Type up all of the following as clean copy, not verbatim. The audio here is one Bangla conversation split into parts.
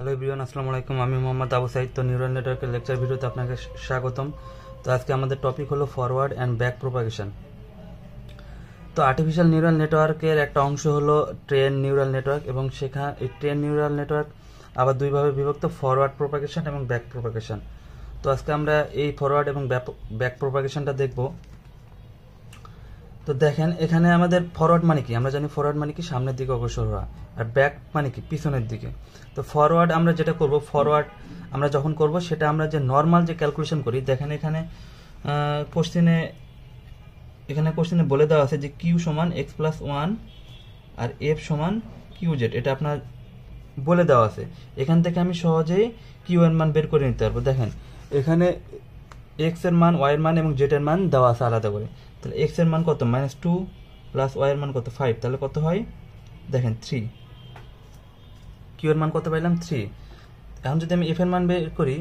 হ্যালো এভরিওয়ান, আসসালামু আলাইকুম। আমি মোহাম্মদ আবু সাইদ। তো নিউরাল নেটওয়ার্কের লেকচার ভিডিওতে আপনাকে স্বাগতম। তো আজকে আমাদের টপিক হলো ফরওয়ার্ড অ্যান্ড ব্যাক প্রোপাগেশন। তো আর্টিফিশিয়াল নিউরাল নেটওয়ার্কের একটা অংশ হলো ট্রেন নিউরাল নেটওয়ার্ক, এবং সেখানে এই ট্রেন নিউরাল নেটওয়ার্ক আবার দুইভাবে বিভক্ত, ফরওয়ার্ড প্রোপাগেশন এবং ব্যাক প্রোপাগেশন। তো আজকে আমরা এই ফরওয়ার্ড এবং ব্যাক প্রোপাগেশনটা দেখব। তো দেখেন, এখানে আমাদের ফরওয়ার্ড মানে কি, আমরা জানি ফরওয়ার্ড মানে কি সামনের দিকে অগ্রসর হওয়া, আর ব্যাক মানে কি পিছনের দিকে। তো ফরওয়ার্ড আমরা যেটা করব, ফরওয়ার্ড আমরা যখন করব সেটা আমরা যে নর্মাল যে ক্যালকুলেশন করি, দেখেন কোশ্চেনে বলে দেওয়া আছে যে কিউ সমান এক্স প্লাস ওয়ান আর এফ সমান কিউ জেড, এটা আপনার বলে দেওয়া আছে। এখান থেকে আমি সহজেই কিউ এর মান বের করে নিতে পারবো। দেখেন এখানে এক্স এর মান, ওয়াই এর মান এবং জেড এর মান দেওয়া আছে আলাদা করে। তাহলে এক্স এর মান কত, -2 প্লাস ওয়াই এর মান কত 5, তাহলে কত হয় দেখেন 3। কিউ এর মান কত পাইলাম 3। এখন যদি আমি এফ এর মান বের করি,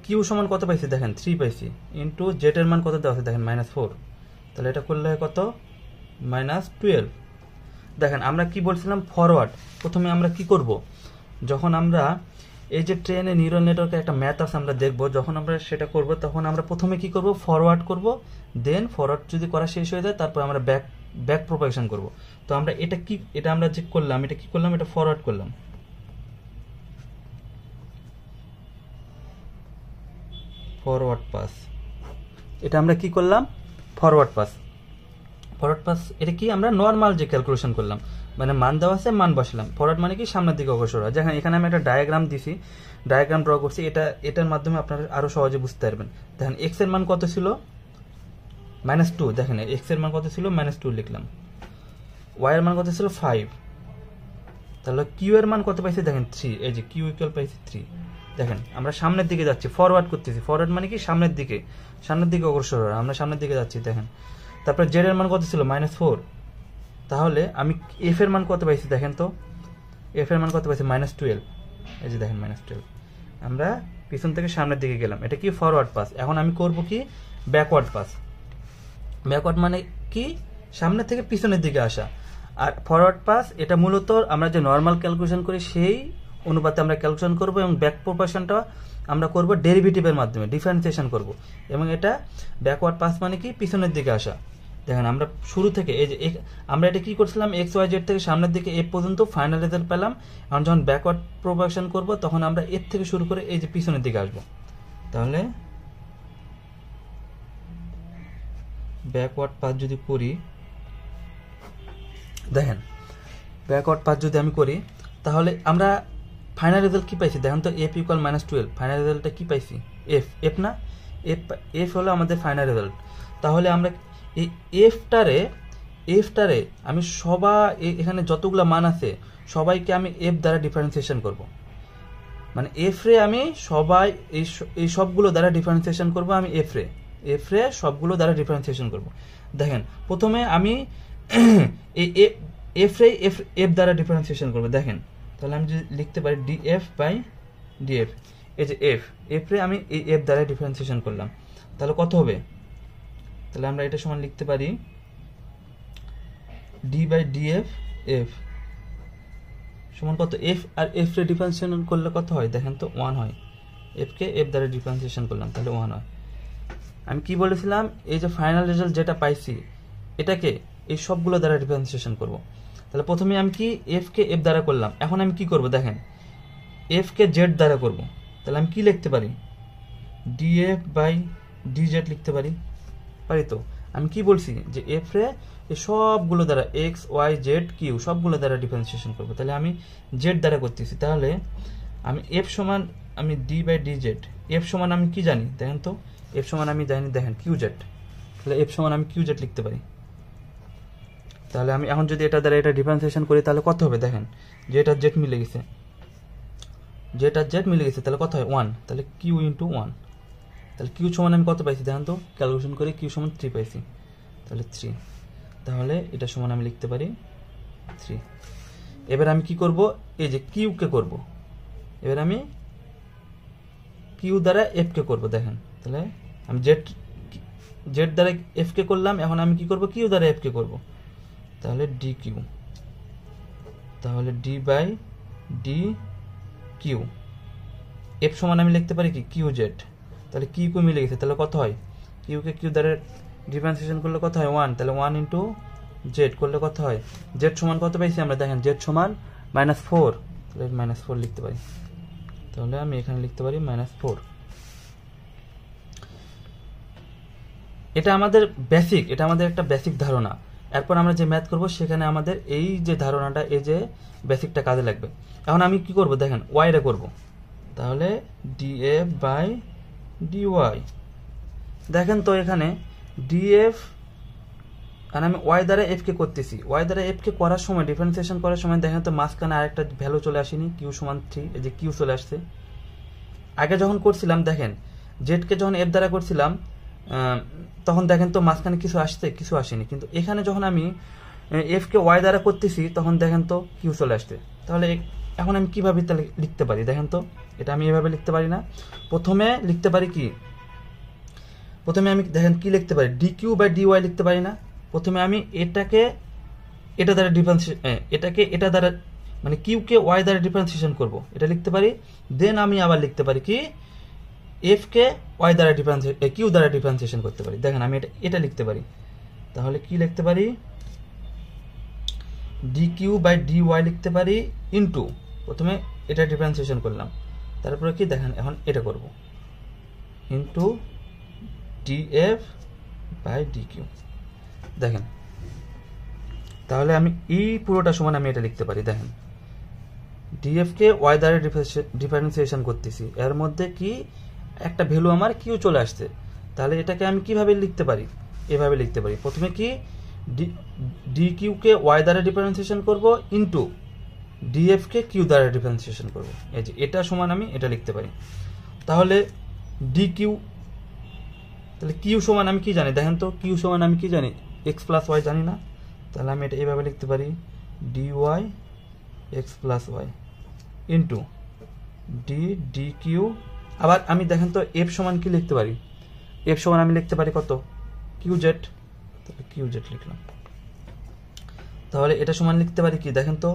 কিউ সমান কত পাইছি দেখেন 3 পাইছি, ইন্টু জেড এর মান কত দেওয়া আছে দেখেন -4, তাহলে এটা করলে হয় কত -12। দেখেন আমরা কি বলছিলাম, ফরওয়ার্ড। প্রথমে আমরা কি করব, যখন আমরা এই যে ট্রেনে নিউরাল নেটওয়ার্কের একটা ম্যাথ আছে আমরা দেখব, যখন আমরা সেটা করব তখন আমরা প্রথমে কি করব, ফরওয়ার্ড করব। দেন ফরওয়ার্ড যদি করা শেষ হয়ে যায় তারপর আমরা ব্যাক প্রোপাগেশন করব। তো আমরা এটা আমরা যে করলাম, এটা ফরওয়ার্ড করলাম। ফরওয়ার্ড পাস, এটা আমরা কি করলাম, ফরওয়ার্ড পাস এটা কি আমরা নর্মাল যে ক্যালকুলেশন করলাম, মানে মান দেওয়া আছে মান বসালাম। ফরওয়ার্ড মানে কি সামনের দিকে অগ্রসর হয়। যেখানে এখানে আমি একটা ডায়াগ্রাম দিছি, ডায়াগ্রাম ড্র করছি, এটার মাধ্যমে আপনারা আরো সহজে বুঝতে পারবেন। দেখেন এক্স এর মান কত ছিল -2, দেখেন এক্স এর মান কত ছিল -2 লিখলাম, ওয়াই এর মান কত ছিল 5, তাহলে কিউ এর মান কত পাইছি দেখেন 3, এই যে কিউ ইকুয়াল পাইছি 3। দেখেন আমরা সামনের দিকে যাচ্ছি, ফরওয়ার্ড করতেছি। ফরওয়ার্ড মানে কি সামনের দিকে অগ্রসর হয়, আমরা সামনের দিকে যাচ্ছি। দেখেন তারপরে জেড এর মান কত ছিল -4, তাহলে আমি এফ এর মান কত পাইছি দেখেন তো, এফ এর মান কত পাইছি -12, এই যে দেখেন -12। আমরা পিছন থেকে সামনের দিকে গেলাম, এটা কি ফরওয়ার্ড পাস। এখন আমি করব কি ব্যাকওয়ার্ড পাস। ব্যাকওয়ার্ড মানে কি সামনে থেকে পিছনের দিকে আসা। আর ফরওয়ার্ড পাস এটা মূলত আমরা যে নর্মাল ক্যালকুলেশন করি সেই অনুপাতে আমরা ক্যালকুলেশন করব, এবং ব্যাক প্রোপাগেশনটা আমরা করব ডেরিভেটিভের মাধ্যমে, ডিফারেন্সিয়েশন করব। এবং এটা ব্যাকওয়ার্ড পাস মানে কি পিছনের দিকে আসা। দেখেন আমরা শুরু থেকে এই যে আমরা এটা কি করছিলাম, এক্স ওয়াই জেড থেকে সামনের দিকে এফ পর্যন্ত ফাইনাল রেজাল্ট পেলাম। এখন যখন ব্যাকওয়ার্ড প্রোপাগেশন করব তখন আমরা এফ থেকে শুরু করে এই যে পিছনের দিকে আসব। তাহলে ব্যাকওয়ার্ড পাস যদি করি, দেখেন ব্যাকওয়ার্ড পাস যদি আমি করি তাহলে আমরা ফাইনাল রেজাল্ট কি পাইছি দেখেন তো, এফ ইকুয়াল -12। ফাইনাল রেজাল্টটা কি পাইছি, এফ না, এফ হলো আমাদের ফাইনাল রেজাল্ট। তাহলে আমরা এই এফটারে আমি এখানে যতগুলো মান আছে সবাইকে আমি এফ দ্বারা ডিফারেন্সিয়েশন করব। মানে এফ রে আমি এই সবগুলো দ্বারা ডিফারেন্সিয়েশন করব। আমি এফ রে সবগুলো দ্বারা ডিফারেন্সিয়েশন করব। দেখেন প্রথমে আমি এই এফ দ্বারা ডিফারেন্সিয়েশন করব। দেখেন তাহলে আমি যদি লিখতে পারি ডিএফ বাই ডিএফ, এই যে এফ রে আমি এই এফ দ্বারা ডিফারেন্সিয়েশন করলাম, তাহলে কত হবে, তাহলে আমরা এটা সমান লিখতে পারি ডি বাই ডিএফ এফ সমান কত, এফ আর এফ রে ডিফারেন্সিয়েশন করলে কত হয় দেখেন তো 1 হয়। এফ কে এফ দ্বারা ডিফারেন্সিয়েশন করলাম তাহলে 1 হয়। আমি কি বলেছিলাম, এই যে ফাইনাল রেজাল্ট যেটা পাইছি এটাকে এই সবগুলো দ্বারা ডিফারেন্সিয়েশন করব। তাহলে প্রথমে আমি কি এফ কে এফ দ্বারা করলাম, এখন আমি কি করব দেখেন এফ কে জেড দ্বারা করব। তাহলে আমি কি লিখতে পারি, ডিএফ বাই ডিজেড লিখতে পারি তো। আমি কি বলছি যে এফ রে এই সবগুলো দ্বারা এক্স ওয়াই জেড কিউ সবগুলো দ্বারা ডিফারেন্সিয়েশন করব। তাহলে আমি জেড দ্বারা করতেছি, তাহলে আমি এফ সমান আমি D by D Z, F সমান আমি কি জানি দেখেন তো, এফ সমান আমি জানি দেখেন কিউ জেড, তাহলে এফ সমান আমি কিউ জেড লিখতে পারি। তাহলে আমি এখন যদি এটা দ্বারা এটা ডিফারেন্সিয়েশন করি তাহলে কত হবে দেখেন, জেড আর জেড মিলে গেছে, তাহলে কত হয় 1, তাহলে কিউ ইন্টু 1, তাহলে কিউ সমান আমি কত পাইছি দেখেন তো, ক্যালকুলেশন করে কিউ সমান 3 পাইছি, তাহলে 3, তাহলে এটা সমান আমি লিখতে পারি 3। এবার আমি কি করব, এই যে কিউ কে করব, এবার আমি কিউ দ্বারা এফ কে করব। দেখেন তাহলে আমি জেড দ্বারা এফ কে করলাম, এখন আমি কি করব কিউ দ্বারা এফ কে করব। তাহলে ডি কিউ, তাহলে D by D Q F সমান আমি লিখতে পারি কি কিউ জেড, তাহলে কিউ কিউ মিলে গেছে, তাহলে কত হয়, কিউকে কিউ দ্বারা ডিফারেন্সিয়েশন করলে কত হয় 1, তাহলে 1 ইন্টু জেড করলে কত হয়, জেড সমান কত পাইছি আমরা, দেখেন জেড সমান -4, তাহলে -4 লিখতে পারি, তাহলে আমি এখানে লিখতে পারি -4। এটা আমাদের বেসিক, এটা আমাদের একটা বেসিক ধারণা। এরপর আমরা যে ম্যাথ করব সেখানে আমাদের এই যে ধারণাটা, এই যে বেসিকটা কাজে লাগবে। এখন আমি কি করব, দেখেন ওয়াই রে করব, তাহলে ডিএফ বাই ডিওয়াই। দেখেন তো এখানে ডিএফ, আর আমি ওয়াই দ্বারা এফ কে করতেছি, ওয়াই দ্বারা এফ কে করার সময়, ডিফারেন্সিয়েশন করার সময় দেখেন তো মাঝখানে আরেকটা ভ্যালু চলে আসেনি, কিউ সমান 3, এই যে কিউ চলে আসছে। আগে যখন করছিলাম দেখেন জেডকে যখন এফ দ্বারা করছিলাম তখন দেখেন তো মাঝখানে কিছু আসছে, কিছু আসেনি, কিন্তু এখানে যখন আমি এফ কে ওয়াই দ্বারা করতেছি তখন দেখেন তো কিউ চলে আসছে। তাহলে এখন আমি কিভাবে তাহলে লিখতে পারি, দেখেন তো এটা আমি এভাবে লিখতে পারি না, প্রথমে লিখতে পারি কি, প্রথমে আমি দেখেন কি লিখতে পারি, D Q by D Y লিখতে পারি না। প্রথমে আমি এটাকে এটা দ্বারা এটাকে এটা দ্বারা মানে কিউ কে ওয়াই দ্বারা ডিফারেন্সিয়েশন করব, এটা লিখতে পারি। দেন আমি আবার লিখতে পারি কি এফ কে ওয়াই দ্বারা কিউ দ্বারা ডিফারেন্সিয়েশন করতে পারি। দেখেন আমি এটা লিখতে পারি, তাহলে কি লিখতে পারি, D Q by D Y লিখতে পারি ইন্টু, প্রথমে এটা ডিফারেন্সিয়েশন করলাম, তারপরে কি দেখেন এখন এটা করব into DF by D Q. দেখেন তাহলে আমি এই পুরোটা সমান আমি এটা লিখতে পারি, দেখেন ডিএফ কে ওয়াই দ্বারা ডিফারেন্সিয়েশন করতেছি, এর মধ্যে কি একটা ভ্যালু আমার কিউ চলে আসছে, তাহলে এটাকে আমি কিভাবে লিখতে পারি, এভাবে লিখতে পারি, প্রথমে কি ডি কিউ কে ওয়াই দ্বারা ডিফারেন্সিয়েশন করব ইন্টু ডিএফ কে কিউ দ্বারা ডিফারেন্সিয়েশন করব, এই যে এটা সমান আমি এটা লিখতে পারি। তাহলে ডি কিউ, তাহলে কিউ সমান আমি কি জানি, দেখেন তো কিউ সমান আমি কি জানি, এক্স প্লাস ওয়াই জানি না, তাহলে আমি এটা এইভাবে লিখতে পারি D Y X plus Y into D Q. আবার আমি দেখেন তো এফ সমান কি লিখতে পারি, এফ সমান আমি লিখতে পারি কত, কিউ জেড, তাহলে কিউ জেড লিখলাম। তাহলে এটা সমান লিখতে পারি কি, দেখেন তো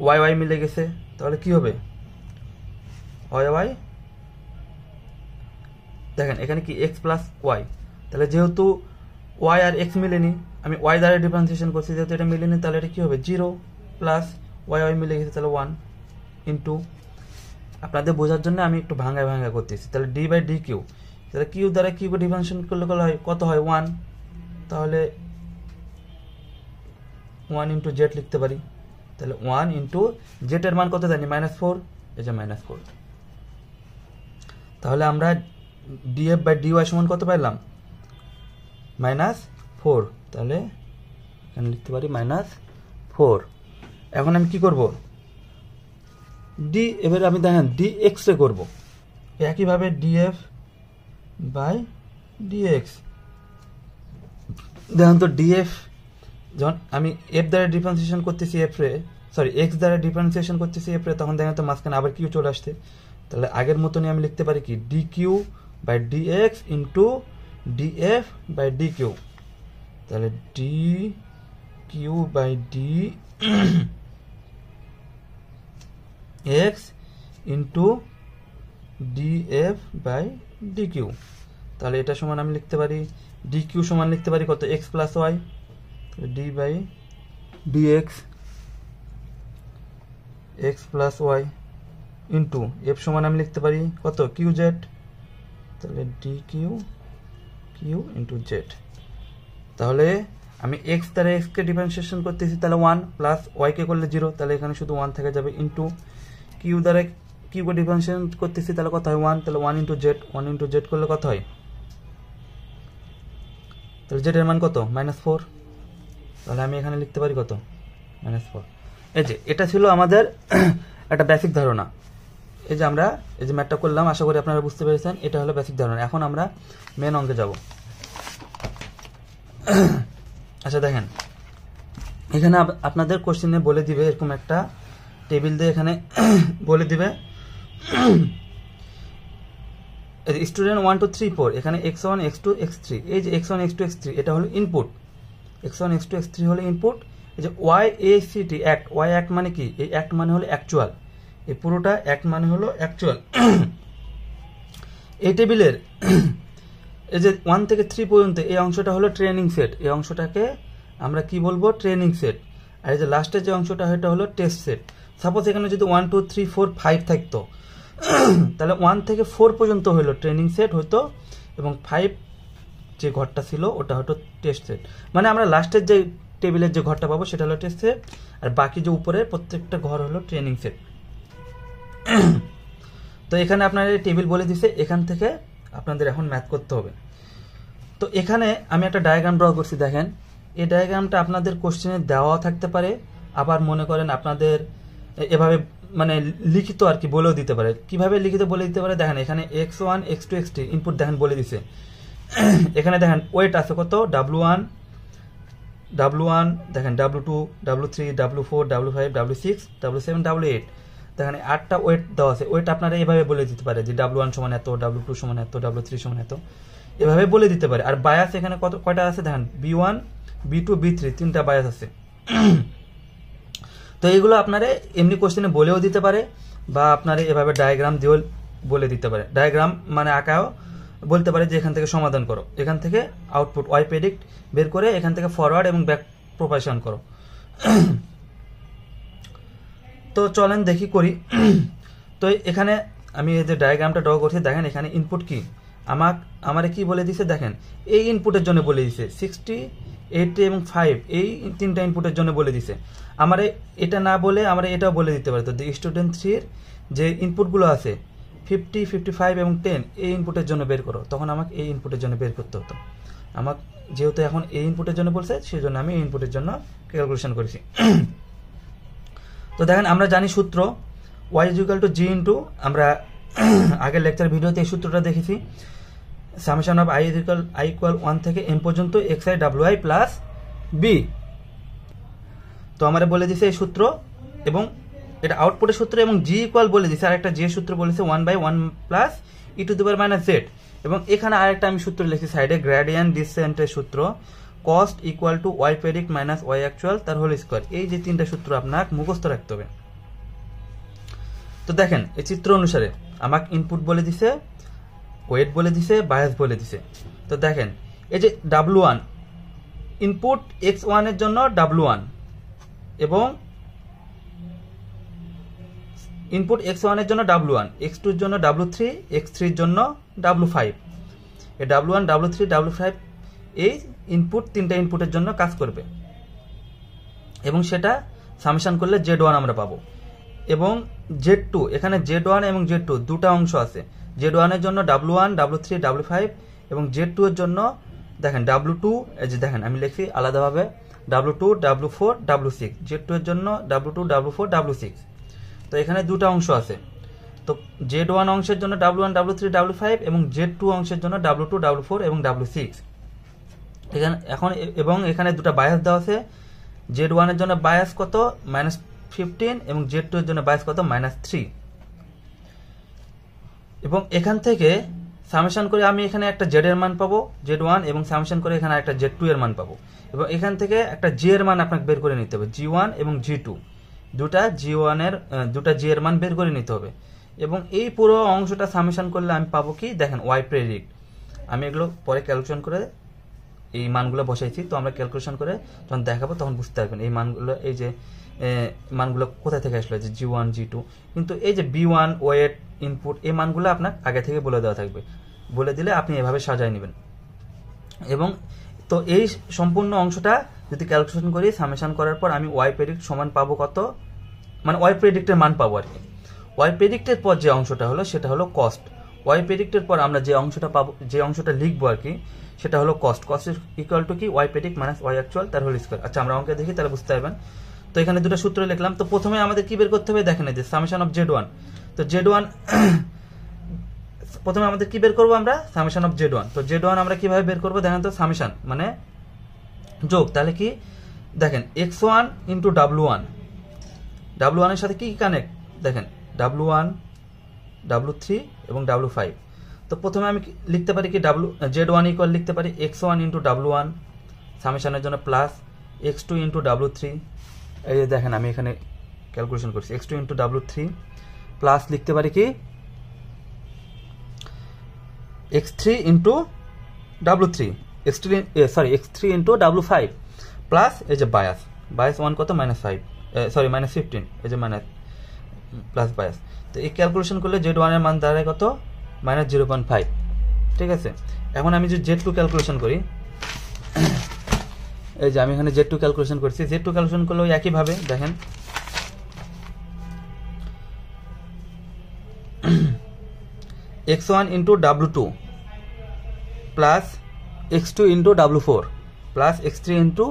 ওয়াই ওয়াই মিলে গেছে, তাহলে কি হবে ওয়াই ওয়াই, দেখেন এখানে কি এক্স প্লাস ওয়াই, তাহলে যেহেতু ওয়াই আর এক্স মিলেনি, আমি ওয়াই দ্বারা ডিফারেন্সিয়েশন করছি, যেহেতু এটা মিলেনি তাহলে এটা কি হবে 0 প্লাস ওয়াই ওয়াই মিলে গেছে, তাহলে 1 ইন্টু, আপনাদের বোঝার জন্য আমি একটু ভাঙা ভাঙা করতেছি, তাহলে ডি বাই ডি কিউ, তাহলে কিউ দ্বারা কিউ ডিফারেন্সিয়েশন করলে হয় কত হয় 1, তাহলে 1 ইন্টু জেড লিখতে পারি, তাহলে 1 ইন্টু জেড এর মান কত জানি -4, এই যে -4। তাহলে আমরা ডিএফ বাই ডিওয়াই সমান কত পাইলাম -4, তাহলে এখানে লিখতে পারি -4। এখন আমি কি করব, ডি, এবারে আমি দেখেন ডি এক্স এ করবো, একইভাবে ডিএফ বাই ডিএক্স। দেখেন তো ডিএফ যখন আমি এফ দ্বারা ডিফারেন্সিয়েশন করতেছি এফ রে, সরি এক্স দ্বারা ডিফারেন্সিয়েশন করতেছি এফ রে, তখন দেখেন তো মাঝখানে আবার কিউ চলে আসছে, তাহলে আগের মতনই আমি লিখতে পারি কি D Q by D X into DF by D Q, তাহলে D Q by D X into DF by D Q, তাহলে এটা সমান আমি লিখতে পারি ডি কিউ সমান লিখতে পারি কত X plus Y, D by D X plus Y into F সমান আমি লিখতে পারি কত কিউ জেড, তাহলে D Q Q into Z. তাহলে আমি এক্স দ্বারা এক্স কে ডিফারেন্সিয়েশন করতেছি, তাহলে 1 প্লাস ওয়াই কে করলে 0, তাহলে এখানে শুধু 1 থেকে যাবে, ইন্টু কিউ দ্বারা কিউ কে ডিফারেন্সিয়েশন করতেছি, তাহলে কত হয় 1, তাহলে 1 ইন্টু জেড, 1 ইন্টু জেড করলে কত হয়, তাহলে জেড এর মান কত -4, তাহলে আমি এখানে লিখতে পারি কত -4। এই যে এটা ছিল আমাদের একটা বেসিক ধারণা, এই যে আমরা এই যে ম্যাথটা করলাম, আশা করি আপনারা বুঝতে পেরেছেন, এটা হলো বেসিক ধারণা। এখন আমরা মেন অঙ্কে যাব। আচ্ছা দেখেন এখানে আপনাদের কোশ্চেনে বলে দিবে, এরকম একটা টেবিল দিয়ে এখানে বলে দিবে স্টুডেন্ট 1 2 3 4, এখানে x1 x2 x3, এই যে x1 x2 x3 এটা হলো ইনপুট, x1 x2 x3 হলো ইনপুট। এই যে y a c t act, y act মানে কি, এই অ্যাক্ট মানে হলো অ্যাকচুয়াল, এই পুরোটা অ্যাক্ট মানে হলো অ্যাকচুয়াল। এই টেবিলের এই যে 1 থেকে 3 পর্যন্ত এই অংশটা হলো ট্রেনিং সেট, এই অংশটাকে আমরা কি বলবো ট্রেনিং সেট। আর এই যে লাস্টের যে অংশটা এটা হলো টেস্ট সেট। সাপোজ এখানে যদি 1 2 3 4 5 থাকতো তাহলে 1 থেকে 4 পর্যন্ত হলো ট্রেনিং সেট হতো এবং 5 যে ঘরটা ছিল ওটা হতো টেস্ট সেট। মানে আমরা লাস্টের যে টেবিলের যে ঘরটা পাবো সেটা হলো টেস্ট সেট, আর বাকি যে উপরের প্রত্যেকটা ঘর হলো ট্রেনিং সেট। তো এখানে আপনার এই টেবিল বলে দিছে, এখান থেকে আপনাদের এখন ম্যাথ করতে হবে। তো এখানে আমি একটা ডায়াগ্রাম ড্র করছি, দেখেন এই ডায়াগ্রামটা আপনাদের কোশ্চেনে দেওয়া থাকতে পারে, আবার মনে করেন আপনাদের এভাবে মানে লিখিত আর কি বলেও দিতে পারে। কিভাবে লিখিত বলে দিতে পারে দেখেন, এখানে x1 x2 x3 ইনপুট দেখেন বলে দিছে। এখানে দেখেন ওয়েট আছে কত w1 দেখেন w2 w3 w4 w5 w6 w7 w8, দেখেন 8টা ওয়েট দেওয়া আছে। ওয়েট আপনারা এভাবে বলে দিতে পারে যে w1 সমান এত, w2 সমান এত, w3 সমান এত, এভাবে বলে দিতে পারে। আর বায়াস এখানে কয়টা আছে দেখেন b1 b2 b3 তিনটা বায়াস আছে। তো এইগুলো আপনারা এমনি কোশ্চেনে বলেও দিতে পারে বা আপনারা এভাবে ডায়াগ্রাম দিয়েও বলে দিতে পারে। ডায়াগ্রাম মানে আঁকাও বলতে পারে যে এখান থেকে সমাধান করো, এখান থেকে আউটপুট ওয়াই প্রেডিক্ট বের করে এখান থেকে ফরওয়ার্ড এবং ব্যাক প্রপাগেশন করো। তো চলেন দেখি করি। তো এখানে আমি এই যে ডায়াগ্রামটা ড্র করছি, দেখেন এখানে ইনপুট কি আমারে কি বলে দিছে, দেখেন এই ইনপুটের জন্য বলে দিছে 60 80 এবং 5, এই তিনটা ইনপুটের জন্য বলে দিছে। আমারে এটা না বলে আমরা এটাও বলে দিতে পারি। তো স্টুডেন্ট 3 যে ইনপুটগুলো আছে 50 55 এবং 10 এই ইনপুটের জন্য বের করো, তখন আমাকে এই ইনপুটের জন্য বের করতে হতো। আমাকে যেহেতু এখন এই ইনপুটের জন্য বলছে সেই জন্য আমি এই ইনপুটের জন্য ক্যালকুলেশন করেছি। তো দেখেন আমরা জানি সূত্র y = g ইন্টু, আমরা আগের লেকচার ভিডিওতে এই সূত্রটা দেখেছি, সামেশন অফ i = 1 থেকে m পর্যন্ত xi wi প্লাস b। তো আমরা বলে দিছে এই সূত্র এবং এটা আউটপুটের সূত্র, এবং g ইকুয়াল বলে দিছে আরেকটা যে সূত্র বলেছে 1/1 plus e to the power minus z। এবং এখানে আরেকটা আমি সূত্র লিখছি সাইডে, গ্রেডিয়েন্ট ডিসেন্টের সূত্র, cost equal to y predict minus y actual তার হোল স্কয়ার। এই যে তিনটা সূত্র আপনাকে মুখস্থ রাখতে হবে। তো দেখেন এই চিত্র অনুসারে আমাকে ইনপুট বলে দিছে, ওয়েট বলে দিছে, বায়াস বলে দিছে। তো দেখেন এই যে w1 ইনপুট x1 এর জন্য w1 এবং ইনপুট x1 এর জন্য w1, x2 এর জন্য w3, x3 এর জন্য w5। এই w1 w3 w5 এই ইনপুট তিনটা ইনপুটের জন্য কাজ করবে এবং সেটা সামেশন করলে z1 আমরা পাবো। এবং z2, এখানে z1 এবং z2 দুটা অংশ আছে। z1 এর জন্য w1 w3 w5 এবং z2 এর জন্য দেখেন w2, এই যে দেখেন আমি লিখছি আলাদাভাবে w2 w4 w6, z2 এর জন্য w2 w4 w6। তো এখানে দুটা অংশ আছে। তো z1 অংশের জন্য w1 w3 w5 এবং z2 অংশের জন্য w2 w4 এবং w6। এখানে এখন এবং এখানে দুটা বায়াস দেওয়া আছে। z1 এর জন্য বায়াস কত -15 এবং z2 এর জন্য বায়াস কত -3। এবং এখান থেকে সামেশন করে আমি এখানে একটা z এর মান পাবো z1, এবং সামেশন করে এখানে একটা z2 এর মান পাবো। এবং এখান থেকে একটা g এর মান আপনাকে বের করে নিতে হবে, g1 এবং g2 দুটা g এর মান বের করে নিতে হবে। এবং এই পুরো অংশটা সামেশন করলে আমি পাবো কি দেখেন y প্রেডিক্ট। আমি এগুলো পরে ক্যালকুলেশন করে এই মানগুলো বসাইছি, তো আমরা ক্যালকুলেশন করে যখন দেখাবো তখন বুঝতে পারবেন এই মানগুলো, এই যে মানগুলো কোথা থেকে আসলো, যে g1 g2। কিন্তু এই যে b1 ওয়েট ইনপুট এই মানগুলো আপনার আগে থেকে বলে দেওয়া থাকবে, বলে দিলে আপনি এভাবে সাজায় নেবেন। এবং তো এই সম্পূর্ণ অংশটা যদি ক্যালকুলেশন করি সামেশন করার পর আমি y প্রেডিক্ট সমান পাবো কত, মানে y প্রেডিক্টের মান পাবো আর কি। y প্রেডিক্টের পর যে অংশটা হলো সেটা হলো কস্ট। y প্রেডিক্টের পর আমরা যে অংশটা পাবো, যে অংশটা লিখবো আর কি, সেটা হলো কস্ট। কস্ট ইকুয়াল টু কি y predict minus y actual তার হোল স্কয়ার। আচ্ছা আমরা অঙ্কে দেখি তাহলে বুঝতে পারবেন। তো এখানে দুটো সূত্র লিখলাম। তো প্রথমে আমাদের কি বের করতে হবে দেখেন, এই যে সামেশন অফ z1। তো z1 প্রথমে আমাদের কি বের করবো আমরা, সামেশন অফ z1। তো z1 আমরা কিভাবে বের করবো দেখেন, তো সামেশন মানে যোগ, তাহলে কি দেখেন x1 ইন্টু w1, w1 এর সাথে কি কানেক্ট দেখেন w1 w3 এবং w5। তো প্রথমে আমি লিখতে পারি কি z1 ইকুয়াল লিখতে পারি x1 ইন্টু w1 সামেশনের জন্য প্লাস x2 ইন্টু w3। এই যে দেখেন আমি এখানে ক্যালকুলেশন করছি x2 ইন্টু w3 প্লাস লিখতে পারি কি x3 into w3 x3 into w5 plus এই যে বায়াস 1 কত -5 -15 এই যে মাইনাস প্লাস বায়াস। তো এই ক্যালকুলেশন করলে z1 এর মান দাঁড়ায় কত -0.5। ঠিক আছে, এখন আমি যদি z2 ক্যালকুলেশন করি, এই যে আমি এখানে z2 ক্যালকুলেশন করছি, z2 ক্যালকুলেশন করলে ওই একইভাবে দেখেন x1 into w2 plus x2 into w4 plus x3 into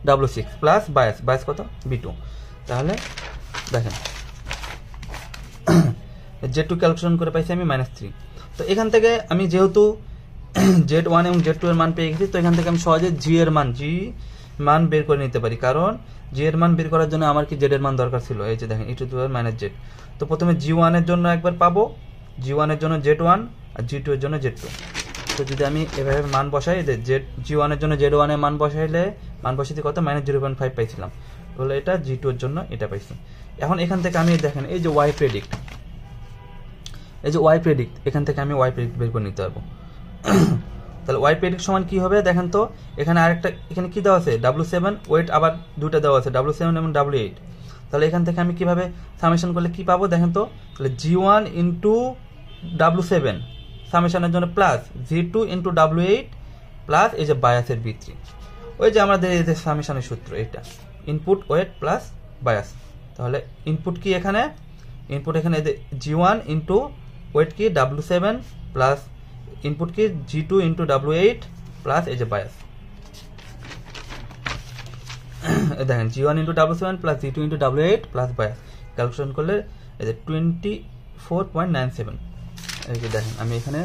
w6 plus bias কত b2। তাহলে দেখেন z2 ক্যালকুলেশন করে পাইছি আমি -3। তো এখান থেকে আমি যেহেতু z1 এবং z2 এর মান পেয়ে গেছি, তো এখান থেকে আমি সহজে g মান বের করে নিতে পারি, কারণ g এর মান বের করার জন্য আমার কি z এর মান দরকার ছিল। এই যে দেখেন e to the power -z। তো প্রথমে g1 এর জন্য একবার পাবো, g1 এর জন্য z1 আর g2 এর জন্য z2। তো যদি আমি এভাবে মান বসাই, g1 এর জন্য z1 এর মান বসাইলে মান বসাইতে কত -0.5 পাইছিলাম, তাহলে এটা g2 এর জন্য এটা পাইছি। এখন এখান থেকে আমি দেখেন এই যে y প্রেডিক্ট, এখান থেকে আমি y প্রেডিক্ট বের করে নিতে পারবো। তাহলে y প্রেডিক্ট সমান কি হবে দেখেন তো, এখানে আরেকটা এখানে কি দেওয়া আছে w7 ওয়েট, আবার দুটো দেওয়া আছে w7 এবং w8। তাহলে এখান থেকে আমি কিভাবে সামেশন করলে কি পাবো দেখেন তো, তাহলে g1 ইন্টু w7 সামেশনের জন্য plus g2 into w8 plus এই যে বায়াসের b3। ওই যে আমাদের এই যে সামেশনের সূত্র, এটা ইনপুট ওয়েট প্লাস বায়াস। তাহলে ইনপুট কি এখানে g1 ইন্টু ওয়েট কি w7 প্লাস ইনপুট কি g2 ইন্টু w8 প্লাস এই যে বায়াস। দেখেন g1 into w7 plus g2 into w8 plus bias calculation করলে এই যে 24.97। এই যে দেখেন আমি এখানে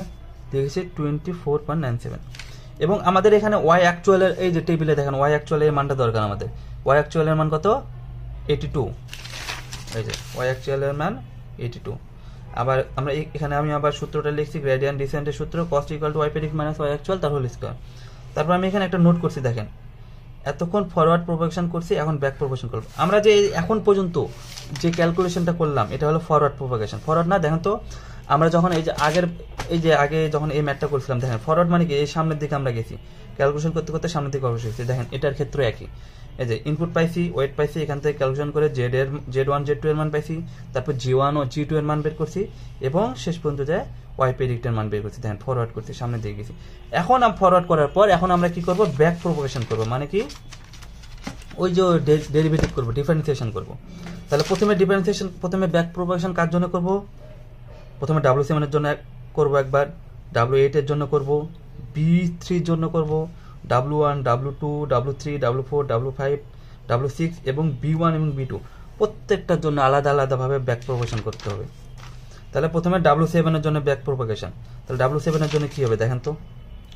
দেখেছি 24.97। এবং আমাদের এখানে y অ্যাকচুয়ালের এই যে টেবিলে দেখেন y অ্যাকচুয়ালের মানটা দরকার আমাদের। y অ্যাকচুয়ালের মান কত 82। এই যে y অ্যাকচুয়ালের মান 82। আবার আমরা এখানে আমি আবার সূত্রটা লিখছি গ্রেডিয়েন্ট ডিসেন্টের সূত্র cos equal to y predict minus y actual তার হোল স্কয়ার। তারপর আমি এখানে একটা নোট করছি, দেখেন এতক্ষণ ফরওয়ার্ড প্রোপাগেশন করছি, এখন ব্যাক প্রোপাগেশন করব। আমরা যে এখন পর্যন্ত যে ক্যালকুলেশনটা করলাম এটা হলো ফরওয়ার্ড প্রোপাগেশন। ফরওয়ার্ড না, দেখেন তো আমরা যখন আগে যখন এই ম্যাথটা করছিলাম, দেখেন ফরওয়ার্ড মানে কি এই সামনের দিকে আমরা গেছি, ক্যালকুলেশন করতে করতে সামনের দিকে অবশ্যই গেছি। দেখেন এটার ক্ষেত্রে একই, এই যে ইনপুট পাইছি, ওয়েট পাইছি, এখান থেকে ক্যালকুলেশন করে z1 z2 এর মান পাইছি, তারপর g1 ও g2 এর মান বের করছি এবং শেষ পর্যন্ত যায় y প্রেডিক্টের মান বের করছি। দেখেন ফরওয়ার্ড করছি, সামনের দিকে গেছি। এখন ফরওয়ার্ড করার পর এখন আমরা কি করব, ব্যাক প্রোপাগেশন করব, মানে কি ওই যে ডেরিভেটিভ করব, ডিফারেন্সিয়েশন করব। তাহলে প্রথমে ব্যাক প্রোপাগেশন কার জন্য করব, প্রথমে w7 এর জন্য করব একবার, w8 এর জন্য করব, b3 এর জন্য করব, w1 w2 w3 w4 w5 w6 এবং b1 এবং b2 প্রত্যেকটার জন্য আলাদা আলাদাভাবে ব্যাক প্রোপাগেশন করতে হবে। তাহলে প্রথমে w7 এর জন্য ব্যাক প্রোপাগেশন। তাহলে w7 এর জন্য কি হবে দেখেন তো,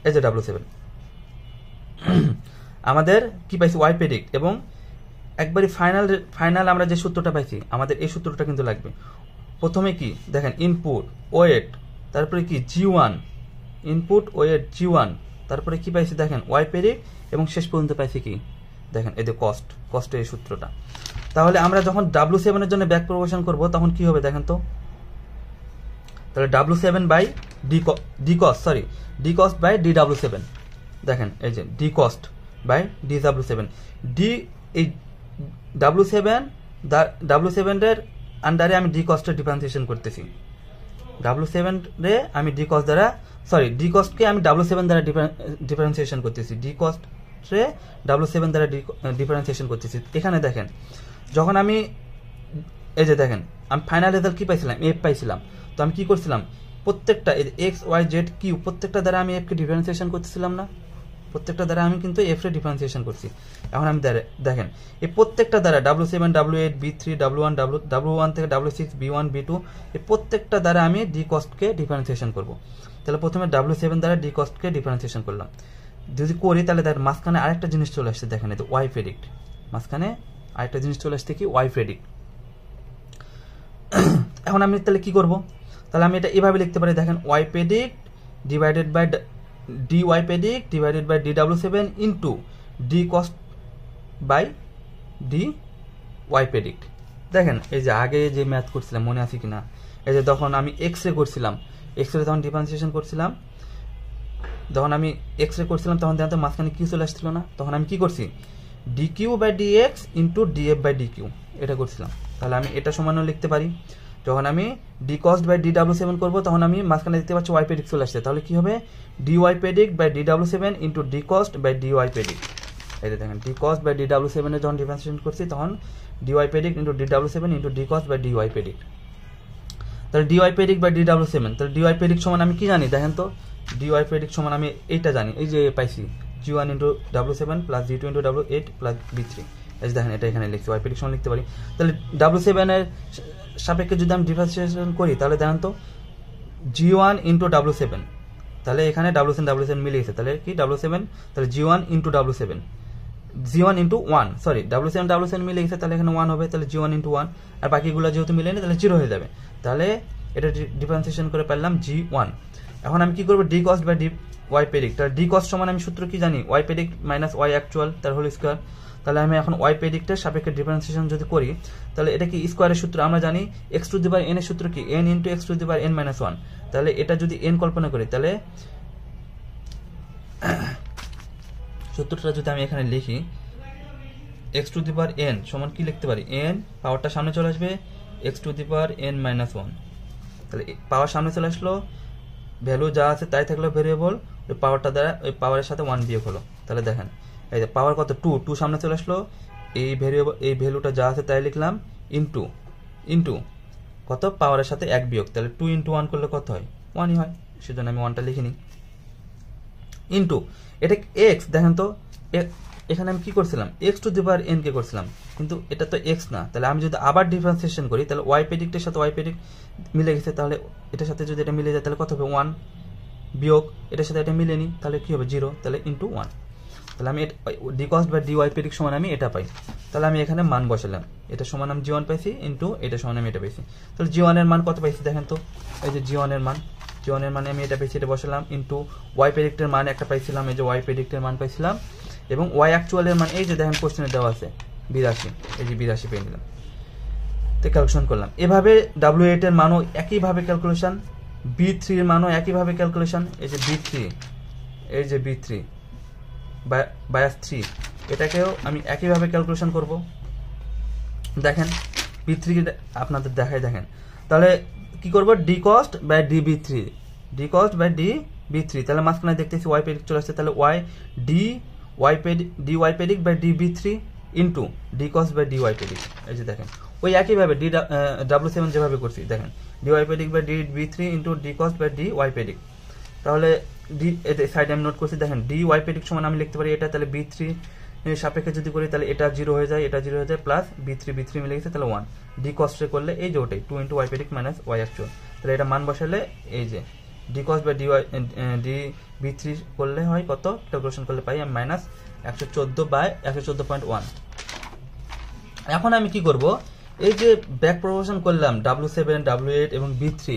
এই যে w7 আমাদের কি পাইছি y প্রেডিক্ট, এবং একবারই ফাইনাল আমরা যে সূত্রটা পাইছি আমাদের এই সূত্রটা কিন্তু লাগবে। প্রথমে কি দেখেন ইনপুট ওয়েট, তারপরে কি g1 ইনপুট ওয়েট g1, তারপরে কি পাইছি দেখেন y প্রেডিক্ট, এবং শেষ পর্যন্ত পাইছি কি দেখেন এই যে কস্ট এই সূত্রটা। তাহলে আমরা যখন w7 এর জন্য ব্যাক প্রোপাগেশন করব তখন কি হবে দেখেন তো, তাহলে w7 by d cost by dw7। দেখেন এই যে d cost বাই dw7, এই w7 এর আন্ডারে আমি d cost এর ডিফারেন্সিয়েশন করতেছি, w7 রে আমি d cost কে আমি w7 দ্বারা ডিফারেন্সিয়েশন করতেছি, d cost রে w7 দ্বারা ডিফারেন্সিয়েশন করতেছি। এখানে দেখেন যখন আমি এই যে দেখেন আমি ফাইনাল রেজাল্ট কি পাইছিলাম, f পাইছিলাম। তো আমি কি করছিলাম, প্রত্যেকটা x y z কিউ প্রত্যেকটা দ্বারা আমি f কে ডিফারেন্সিয়েশন করতেছিলাম না, প্রত্যেকটা দ্বারা আমি কিন্তু f এর ডিফারেন্সিয়েশন করছি। এখন আমি দেখেন এই প্রত্যেকটা দ্বারা w7 w8 b3 w1 থেকে w6 b1 b2 এই প্রত্যেকটা দ্বারা আমি d cost কে ডিফারেন্সিয়েশন করব। তাহলে প্রথমে w7 দ্বারা d cost কে ডিফারেন্সিয়েশন করলাম, যদি করি তাহলে তার মাঝখানে আরেকটা জিনিস চলে আসছে, দেখেন এই y প্রেডিক্ট, মাঝখানে আরেকটা জিনিস চলে আসছে কি y প্রেডিক্ট। এখন আমি তাহলে কি করব, তাহলে আমি এটা এভাবে লিখতে পারি, দেখেন y predict divided by dy predict divided by dw7 into d cost by dy predict. দেখেন এই যে আগে যে ম্যাথ করছিলাম মনে আছে কিনা, এই যে তখন আমি এক্স রে করছিলাম, এক্স রে তখন ডিফারেন্সিয়েশন করছিলাম, যখন আমি এক্স রে করছিলাম তখন দেখো মাঝখানে কিউ চলে আসছিল না, তখন আমি কি করছি D Q by D X into D F by D Q এটা করছিলাম। তাহলে আমি এটা সমানও লিখতে পারি। যখন আমি D cost by D W seven করবো তখন আমি মাঝখানে দেখতে পাচ্ছি ওয়াই প্রেডিক্ট চলে আসছে, তাহলে কি হবে D Y predict by D W seven into D cost by D Y predict. এই যে দেখেন D cost by D W সেভেনে যখন ডিফারেন্সিয়েশন করছি তখন D Y predict into D W seven into D cost by D Y predict. তাহলে D Y predict by D W seven, তাহলে ডি ওয়াই প্রেডিক্ট সমান আমি কি জানি দেখেন তো, ডি ওয়াই প্রেডিক্ট সমান আমি এইটা জানি, এই যে পাইছি G one into W seven plus G two into W eight plus B three. এই যে দেখেন এটা এখানে লিখছি, ওয়াই প্রেডিক্ট সমান লিখতে পারি। তাহলে ডাব্লিউ সেভেনের সাপেক্ষে যদি আমি ডিফারেন্সিয়েশন করি তাহলে দেখেন তো জি ওয়ান ইন্টু ডাব্লিউ সেভেন, তাহলে এখানে ডাব্লিউ সেভেন মিলে গেছে, তাহলে কি ডাব্লিউ সেভেন, তাহলে G one into W seven, G one into one, sorry W seven মিলে গেছে, তাহলে এখানে ওয়ান হবে, তাহলে জি ওয়ান ইন্টু ওয়ান, আর বাকিগুলো যেহেতু মিলে নেই তাহলে জিরো হয়ে যাবে, তাহলে এটা ডিফারেন্সিয়েশন করে পেলাম জি ওয়ান। এখন আমি কি করবো D cost by D Y predict, তাহলে ডি কস্ট সমান আমি সূত্র কি জানি Y predict minus Y actual তার হোল স্কোয়ার। তাহলে আমি এখন ওয়াই প্রেডিক্টের সাপেক্ষে ডিফারেন্সিয়েশন যদি করি তাহলে এটা কি স্কোয়ারের সূত্র, আমরা জানি x two the power N এর সূত্র কি N into x two the power N minus one. তাহলে এটা যদি এন কল্পনা করি তাহলে সূত্রটা যদি আমি এখানে লিখি x two the power N সমান কি লিখতে পারি, এন পাওয়ারটা সামনে চলে আসবে x two the power N minus one, তাহলে পাওয়ার সামনে চলে আসলো, ভ্যালু যা আছে তাই থাকলো ভেরিয়েবল, ওই পাওয়ারটা দ্বারা ওই পাওয়ারের সাথে ওয়ান বিয়োগ হলো, তাহলে দেখেন এই যে পাওয়ার কত টু, টু সামনে চলে আসলো, এই ভেরিয়েবল এই ভ্যালুটা যা আছে তাই লিখলাম ইন্টু ইন্টু কত পাওয়ারের সাথে এক বিয়োগ, তাহলে টু ইন্টু ওয়ান করলে কত হয় ওয়ানই হয়, সেজন্য আমি ওয়ানটা লিখিনি ইন্টু এটা এক্স, দেখেন তো এখানে আমি কি করছিলাম x two the power N K করছিলাম, কিন্তু এটা তো এক্স না, তাহলে আমি যদি আবার ডিফারেন্সিয়েশন করি তাহলে ওয়াই প্রেডিক্টের সাথে ওয়াই প্রেডিক্ট মিলে গেছে, তাহলে এটার সাথে যদি এটা মিলে যায় তাহলে কত হবে ওয়ান বিয়োগ এটার সাথে এটা মিলেনি, তাহলে কি হবে জিরো, তাহলে ইন্টু ওয়ান। তাহলে আমি D cost by D Y predict সমান আমি এটা পাই, তাহলে আমি এখানে মান বসালাম, এটা সমান আমি জি ওয়ান পাইছি ইন্টু এটা সমান আমি এটা পাইছি, তাহলে জি ওয়ানের মান কত পাইছি দেখেন তো, এই যে জি ওয়ানের মান, জি ওয়ানের মানে আমি এটা পেয়েছি এটা বসালাম ইন্টু ওয়াই প্রেডিক্টের মান একটা পাইছিলাম, এই যে ওয়াই প্রেডিক্টের মান পাইছিলাম, এবং ওয়াই অ্যাকচুয়ালের মান এই যে দেখেন কোশ্চেনে দেওয়া আছে 82, এই যে 82 পেয়ে নিলাম, তো ক্যালকুলেশন করলাম। এভাবে ডাব্লিউ এইট এর মানও একইভাবে ক্যালকুলেশন, বি থ্রি এর মানও একইভাবে ক্যালকুলেশন, এই যে বি থ্রি, এই যে বি থ্রি বায়াস থ্রি, এটাকেও আমি একইভাবে ক্যালকুলেশন করব। দেখেন বি থ্রি আপনাদের দেখাই, দেখেন তাহলে কি করব D cost by D B three, D cost by D B three, তাহলে মাঝখানে দেখতেছি ওয়াই প্রেডিক্ট চলে আসছে, তাহলে Y D Y predict by D B three into D cost by D Y predict. এই যে দেখেন ওই একইভাবে ডি ডাব্লিউ সেভেন যেভাবে করছি, দেখেন D Y predict by D B three into D cost by D Y predict. তাহলে ডি সাইডে আমি নোট করছি, দেখেন ডি ওয়াই প্রেডিক্ট সমান আমি লিখতে পারি এটা, তাহলে বি থ্রি সাপেক্ষে যদি করি তাহলে এটা জিরো হয়ে যায়, এটা জিরো হয়ে যায়, প্লাস বি থ্রি মিলে গেছে তাহলে ওয়ান, ডি কস্টে করলে এই যে ওটাই two into Y predict minus Y actual, তাহলে এটা মান বসালে এই যে D cost by D Y D B three করলে হয় কত, ক্যালকুলেশন করলে পাই আমি মাইনাস 114/114.1। এখন আমি কি করব, এই যে ব্যাক প্রপোর্শন করলাম ডাব্লিউ সেভেন ডাব্লিউ এইট এবং বি থ্রি,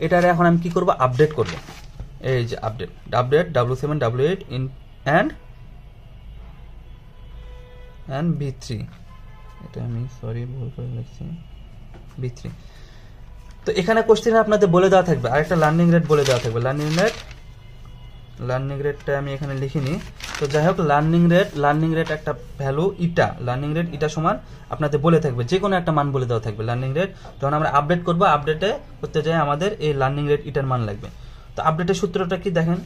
এটার এখন আমি কি করব আপডেট করব, এই যে update W seven W eight in and B three, এটা আমি সরি ভুল করে লিখছি বি থ্রি। তো এখানে কোশ্চেনে আপনাদের বলে দেওয়া থাকবে আর একটা লার্নিং রেট বলে দেওয়া থাকবে, লার্নিং রেটটা আমি এখানে লিখিনি, তো যাই হোক লার্নিং রেট একটা ভ্যালু ইটা, লার্নিং রেট ইটা সমান আপনাদের বলে থাকবে, যে কোনো একটা মান বলে দেওয়া থাকবে লার্নিং রেট, যখন আমরা আপডেট করবো আপডেটে করতে যাই আমাদের এই লার্নিং রেট ইটার মান লাগবে। তো আপডেটের সূত্রটা কি দেখেন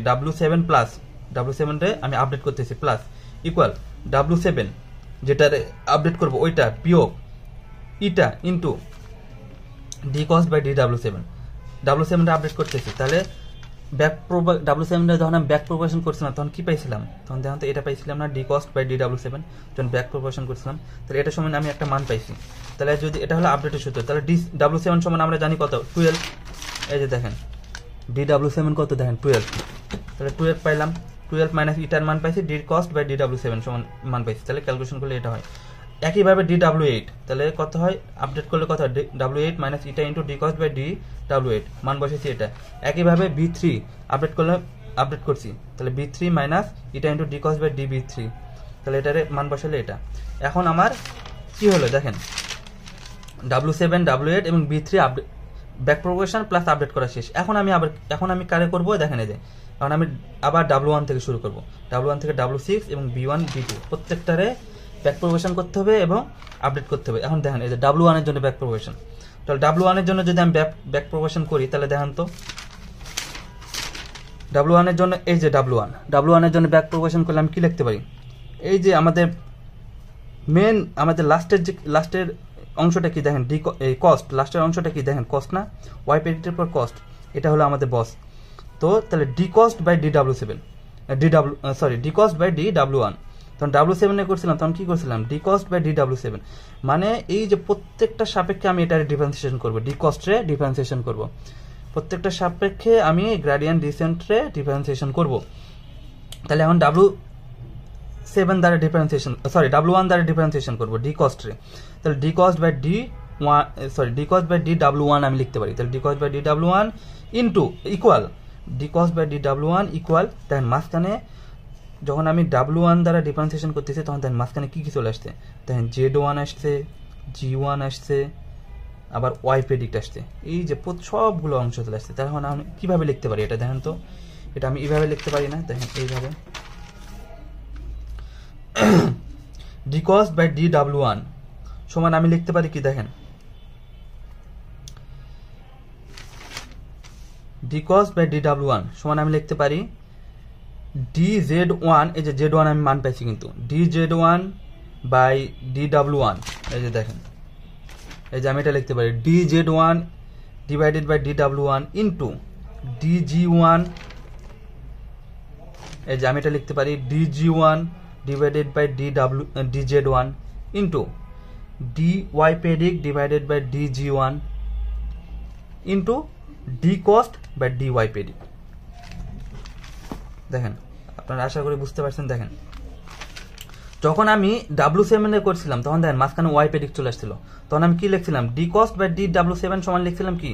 W seven plus W seven রে আমি আপডেট করতেছি প্লাস ইকুয়াল ডাব্লিউ সেভেন যেটারে আপডেট করবো ওইটা বিয়োগ eta into D cost by D W seven update করতেছি, তাহলে ডাব্লিউ সেভেন যখন আমি ব্যাক প্রপোর্শন করছিলাম তখন কি পাইছিলাম, তখন দেখুন তো এটা পাইছিলাম না D cost by D W seven, যখন ব্যাক প্রপোর্শন করছিলাম তাহলে এটা সমান আমি একটা মান পাইছি, তাহলে যদি এটা হলো আপডেটের সূত্র, তাহলে ডি ডাব্লিউ সেভেন সমান আমরা জানি কত 12, এই যে দেখেন ডি ডাব্লিউ সেভেন কত দেখেন 12, তাহলে 12 পাইলাম, 12 মাইনাস ইটার মান পাইছি D cost by D W seven সমান মান পাইছি, তাহলে ক্যালকুলেশন করলে এটা হয়। একইভাবে ডি ডাব্লিউ এইট, তাহলে কত হয় আপডেট করলে কত হয় W eight minus eta into D cost by D W eight, মান বসেছি এটা। একইভাবে বি থ্রি আপডেট করছি, তাহলে B three minus eta into D cost by D B three, তাহলে এটারে মান বসালে এটা। এখন আমার কি হলো দেখেন W7 W8 এবং B3 update back progression plus update করা শেষ। এখন আমি কারে করব দেখেন এই যে, কারণ আমি আবার W1 থেকে শুরু করব, W1 থেকে W6 এবং B1 B2 প্রত্যেকটারে ব্যাক প্রোগ্রেশন করতে হবে এবং আপডেট করতে হবে। এখন দেখেন এই যে W1 এর জন্য ব্যাক প্রোগ্রেশন, তাহলে W1 এর জন্য যদি আমি ব্যাক প্রোগ্রেশন করি তাহলে দেখেন তো W1 এর জন্য এই যে W1 এর জন্য ব্যাক প্রোগ্রেশন করলে আমি কি লিখতে পারি, এই যে আমাদের আমাদের লাস্টের অংশটা কি দেখেন, কস্ট, লাস্টের অংশটা কি দেখেন, কস্ট না, ওয়াই প্রেডিক্টের পর কস্ট, এটা হলো আমাদের বস। তো তাহলে D cost by D cost by DW1, তখন W7 এ করছিলাম, তখন কি করছিলাম ডি কস্ট বাই DW7, মানে এই যে প্রত্যেকটা সাপেক্ষে আমি এটার ডিফারেন্সিয়েশন করব, ডি কস্টে ডিফারেন্সিয়েশন করব, প্রত্যেকটা সাপেক্ষে আমি গ্রেডিয়েন্ট ডিসেন্টে ডিফারেন্সিয়েশন করব। তাহলে এখন W1 দ্বারা ডিফারেন্সিয়েশন করব ডি কস্টে, তাহলে ডি কস্ট বাই DW1 আমি লিখতে পারি, তাহলে D cost by DW1 into equal D cost by DW1 equal, দেখেন মাঝখানে যখন আমি W1 দ্বারা ডিফারেন্সিয়েশন করতেছি তখন দেখেন মাঝখানে কি চলে আসছে, দেখেন Z1 আসছে, G1 আসছে, আবার ওয়াই প্রেডিক্ট আসছে, এই যে সবগুলো অংশ চলে আসছে। তখন আমি কিভাবে লিখতে পারি এটা দেখেন তো, এটা আমি এইভাবে লিখতে পারি না, দেখেন এইভাবে ডি কস্ট বাই DW1 সমান আমি লিখতে পারি কি দেখেন, ডি কস্ট বাই DW1 সমান আমি লিখতে পারি DZ1, এই যে Z1 আমি মান পাইছি কিন্তু, DZ1 বাই DW1, এই যে দেখেন, এই যে আমি এটা লিখতে পারি DZ1 divided by DW1 into DG1, এই যে আমি এটা লিখতে পারি DG1 divided by DZ1 into DY predict divided by DG1 into D cost by DY predict। দেখেন আপনারা আশা করি বুঝতে পারছেন। দেখেন যখন আমি W7 এ করছিলাম তখন দেখেন মাঝখানে ওয়াই প্রেডিক্ট চলে আসছিল, তখন আমি কি লিখছিলাম ডি কস্ট বাই DW7 সমান লিখছিলাম কি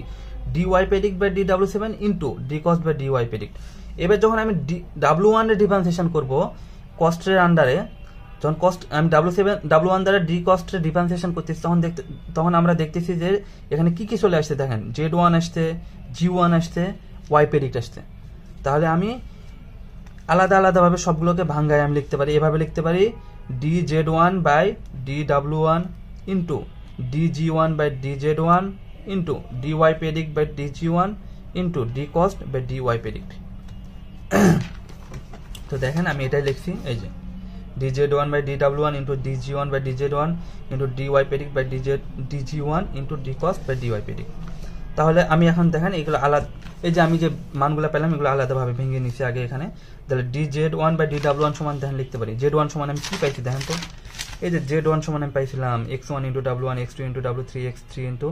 DY predict by DW7 into D cost by DY predict। এবার যখন আমি W1 এর ডিফারেন্সিয়েশন করব কস্টের আন্ডারে, যখন আমি W1 দ্বারা ডি কস্টের ডিফারেন্সিয়েশন করতেছি তখন আমরা দেখতেছি যে এখানে কি কি চলে আসছে, দেখেন Z1 আসছে, G1 আসছে, ওয়াই প্রেডিক্ট আসছে। তাহলে আমি আলাদা আলাদাভাবে সবগুলোকে ভাঙ্গায় আমি লিখতে পারি, এভাবে লিখতে পারি DZ1 by DW1 into DG1 by DZ1 into DY predict by DG1 into D cost by DY predict। তো দেখেন আমি এটাই লিখছি, এই যে DZ1 by DW1 into DG1 by DZ1 into DY predict by DG1 into D cost by DY predict। তাহলে আমি এখন দেখেন এগুলো আলাদা, এই যে আমি যে মানগুলো পেলাম এগুলো আলাদাভাবে ভেঙে নিচ্ছি আগে এখানে। তাহলে DZ1 বাই DW1 সমান দেখেন লিখতে পারি, Z1 সমান আমি কি পাইছি দেখেন তো, এই যে Z1 সমান আমি পাইছিলাম X1 into W1, X2 into W3, X3 into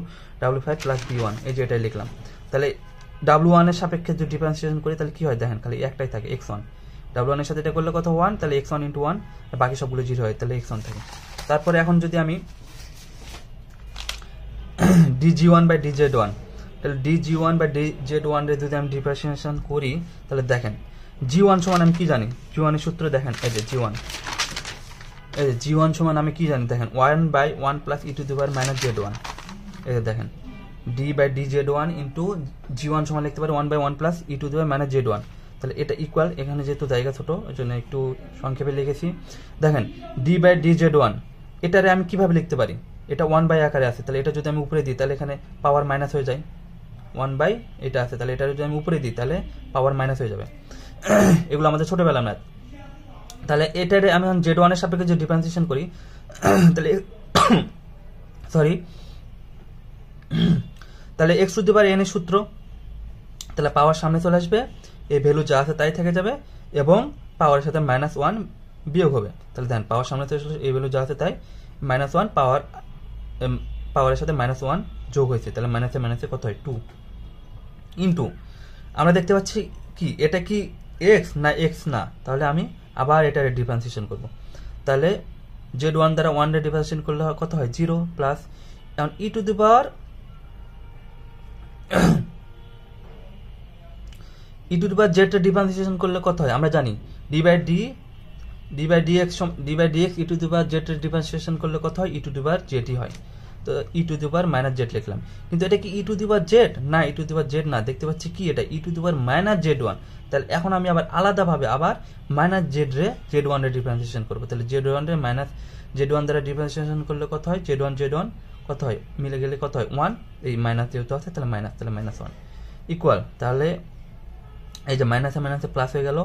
W5 plus B1, এই যে এটাই লিখলাম। তাহলে W1 এর সাপেক্ষে যদি ডিফারেন্সিয়েশন করি তাহলে কি হয় দেখেন, খালি একটাই থাকে X1, W1 এর সাথে এটা করলে কত 1, তাহলে X1 ইন্টু 1, আর বাকি সবগুলো 0 হয়, তাহলে X1 থাকে। তারপরে এখন যদি আমি DG1 বাই DZ1, তাহলে DG1 বাই DZ1 এর যদি আমি ডিফারেন্সিয়েশন করি তাহলে দেখেন G1 সমান আমি কি জানি, G1 এর সূত্র দেখেন, এই যে G1, এই যে G1 সমান আমি কি জানি দেখেন 1 by 1 plus e to the power minus Z1, এই যে দেখেন D by DZ1 into G1 সমান লিখতে পারি 1 by 1 plus e to the power minus Z1, তাহলে এটা ইকুয়াল, এখানে যেহেতু জায়গা ছোট ওই জন্য একটু সংক্ষেপে লিখেছি। দেখেন D বাই DZ1 এটারে আমি কিভাবে লিখতে পারি, এটা 1 বাই আকারে আছে, তাহলে এটা যদি আমি উপরে দিই তাহলে এখানে পাওয়ার মাইনাস হয়ে যায়, 1 বাই এটা আছে, তাহলে এটা যদি আমি উপরে দিই তাহলে পাওয়ার মাইনাস হয়ে যাবে। এগুলো আমাদের ছোটবেলা ম্যাথ। তাহলে এটারে আমি এখন Z1 এর সাপেক্ষে যে ডিফারেন্সিয়েশন করি তাহলে তাহলে x two the power n এর সূত্র, তাহলে পাওয়ার সামনে চলে আসবে, এই ভ্যালু যা আছে তাই থেকে যাবে এবং পাওয়ারের সাথে -1 বিয়োগ হবে। তাহলে দেখেন পাওয়ার সামনে চলে আসলে এই ভ্যালু যা আছে তাই -1, পাওয়ারের সাথে -1 যোগ হয়েছে, তাহলে মাইনাসে কত হয় 2 ইন্টু আমরা দেখতে পাচ্ছি কি এটা কি x না x না, তাহলে আমি আবার এটা ডিফারেন্সিয়েশন করব। তাহলে Z1 দ্বারা 1 এর ডিফারেন্সিয়েশন করলে কত হয় 0 প্লাস এখন e to the power z এর ডিফারেন্সিয়েশন করলে কত হয় আমরা জানি d by dx e to the power z এর ডিফারেন্সিয়েশন করলে কত হয় e to the power zt হয়। তো E to the power minus Z লিখলাম, কিন্তু এটা কি E to the power Z না, ই টু দি পাওয়ার জেড না, দেখতে পাচ্ছি কি এটা E to the power minus Z one. তাহলে এখন আমি আবার আলাদাভাবে আবার মাইনাস জেড রে জেড ওয়ান রে ডিফারেন্সিয়েশন করবো। তাহলে জেড ওয়ান রে মাইনাস জেড ওয়ান দ্বারা ডিফারেন্সিয়েশন করলে কত হয়, জেড ওয়ান কত হয়, মিলে গেলে কত হয় 1, এই মাইনাস যেহেতু আছে তাহলে মাইনাস 1 ইকুয়াল, তাহলে এই যে মাইনাসে মাইনাসে প্লাস হয়ে গেল,